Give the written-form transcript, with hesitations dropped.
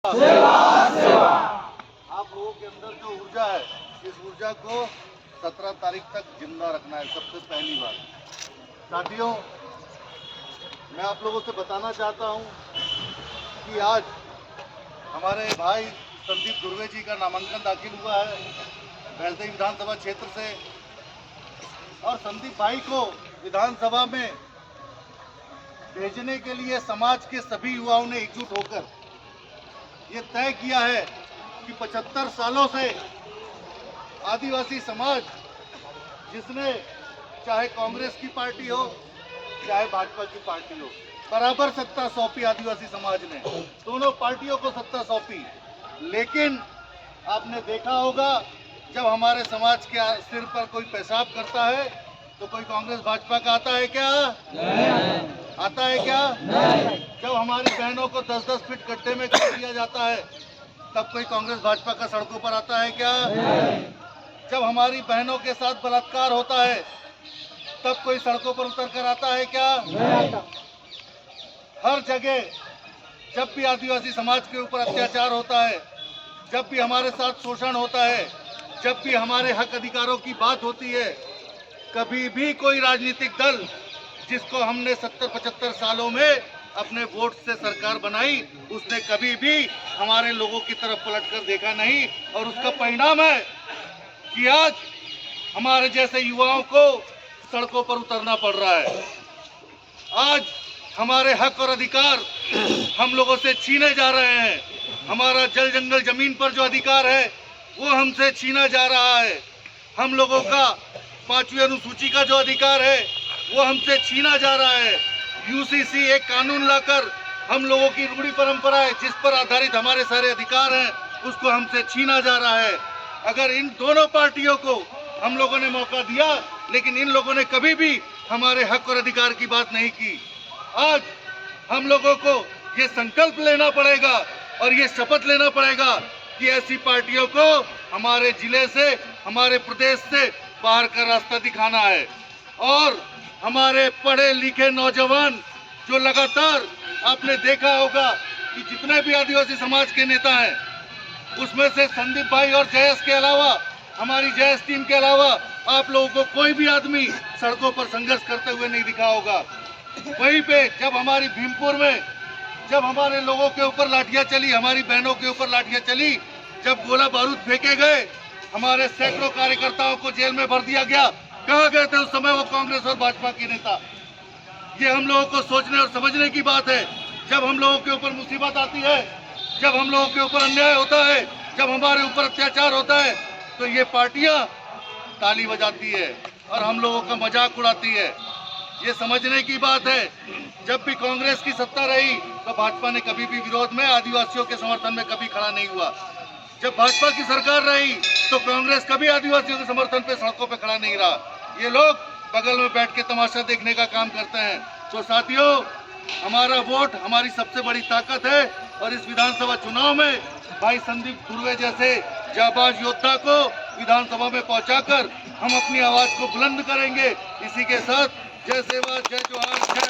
सेवा सेवा। आप लोगों के अंदर जो ऊर्जा है, इस ऊर्जा को 17 तारीख तक जिंदा रखना है। सबसे पहली बात साथियों, मैं आप लोगों से बताना चाहता हूं कि आज हमारे भाई संदीप धुर्वे जी का नामांकन दाखिल हुआ है भैंसदेई विधानसभा क्षेत्र से, और संदीप भाई को विधानसभा में भेजने के लिए समाज के सभी युवाओं ने एकजुट होकर ये तय किया है कि 75 सालों से आदिवासी समाज, जिसने चाहे कांग्रेस की पार्टी हो चाहे भाजपा की पार्टी हो, बराबर सत्ता सौंपी आदिवासी समाज ने, दोनों पार्टियों को सत्ता सौंपी। लेकिन आपने देखा होगा, जब हमारे समाज के सिर पर कोई पेशाब करता है तो कोई कांग्रेस भाजपा का आता है क्या? नहीं। आता है क्या? नहीं। जब हमारी बहनों को 10-10 फीट गड्ढे में कर दिया जाता है तब कोई कांग्रेस भाजपा का सड़कों पर आता है क्या? नहीं। जब हमारी बहनों के साथ बलात्कार होता है तब कोई सड़कों पर उतर कर आता है क्या? नहीं। हर जगह जब भी आदिवासी समाज के ऊपर अत्याचार होता है, जब भी हमारे साथ शोषण होता है, जब भी हमारे हक अधिकारों की बात होती है, कभी भी कोई राजनीतिक दल जिसको हमने 70-75 सालों में अपने वोट से सरकार बनाई, उसने कभी भी हमारे लोगों की तरफ पलटकर देखा नहीं। और उसका परिणाम है कि आज हमारे जैसे युवाओं को सड़कों पर उतरना पड़ रहा है। आज हमारे हक और अधिकार हम लोगों से छीने जा रहे हैं। हमारा जल जंगल जमीन पर जो अधिकार है वो हमसे छीना जा रहा है। हम लोगों का 5वीं अनुसूची का जो अधिकार है वो हमसे छीना जा रहा है। यूसीसी एक कानून लाकर हम लोगों की रूढ़ी परंपरा है जिस पर आधारित हमारे सारे अधिकार हैं, उसको हमसे छीना जा रहा है। अगर इन दोनों पार्टियों को हम लोगों ने मौका दिया, लेकिन इन लोगों ने कभी भी हमारे हक और अधिकार की बात नहीं की। आज हम लोगों को ये संकल्प लेना पड़ेगा और ये शपथ लेना पड़ेगा कि ऐसी पार्टियों को हमारे जिले से, हमारे प्रदेश से बाहर का रास्ता दिखाना है। और हमारे पढ़े लिखे नौजवान जो लगातार आपने देखा होगा कि जितने भी आदिवासी समाज के नेता हैं, उसमें से संदीप भाई और जयेश के अलावा, हमारी जयेश टीम के अलावा आप लोगों को कोई भी आदमी सड़कों पर संघर्ष करते हुए नहीं दिखा होगा। वहीं पे जब हमारी भीमपुर में जब हमारे लोगों के ऊपर लाठियां चली, हमारी बहनों के ऊपर लाठियां चली, जब गोला बारूद फेंके गए, हमारे सैकड़ों कार्यकर्ताओं को जेल में भर दिया गया, कहाँ गए थे उस समय वो कांग्रेस और भाजपा के नेता? ये हम लोगों को सोचने और समझने की बात है। जब हम लोगों के ऊपर मुसीबत आती है, जब हम लोगों के ऊपर अन्याय होता है, जब हमारे ऊपर अत्याचार होता है, तो ये पार्टियां ताली बजाती है और हम लोगों का मजाक उड़ाती है। ये समझने की बात है। जब भी कांग्रेस की सत्ता रही तो भाजपा ने कभी भी विरोध में, आदिवासियों के समर्थन में कभी खड़ा नहीं हुआ। जब भाजपा की सरकार रही तो कांग्रेस कभी आदिवासियों के समर्थन पे सड़कों पे खड़ा नहीं रहा। ये लोग बगल में बैठ के तमाशा देखने का काम करते हैं। तो साथियों, हमारा वोट हमारी सबसे बड़ी ताकत है और इस विधानसभा चुनाव में भाई संदीप धुर्वे जैसे जाबाज योद्धा को विधानसभा में पहुंचाकर हम अपनी आवाज को बुलंद करेंगे। इसी के साथ जय सेवा, जय जोहार, जय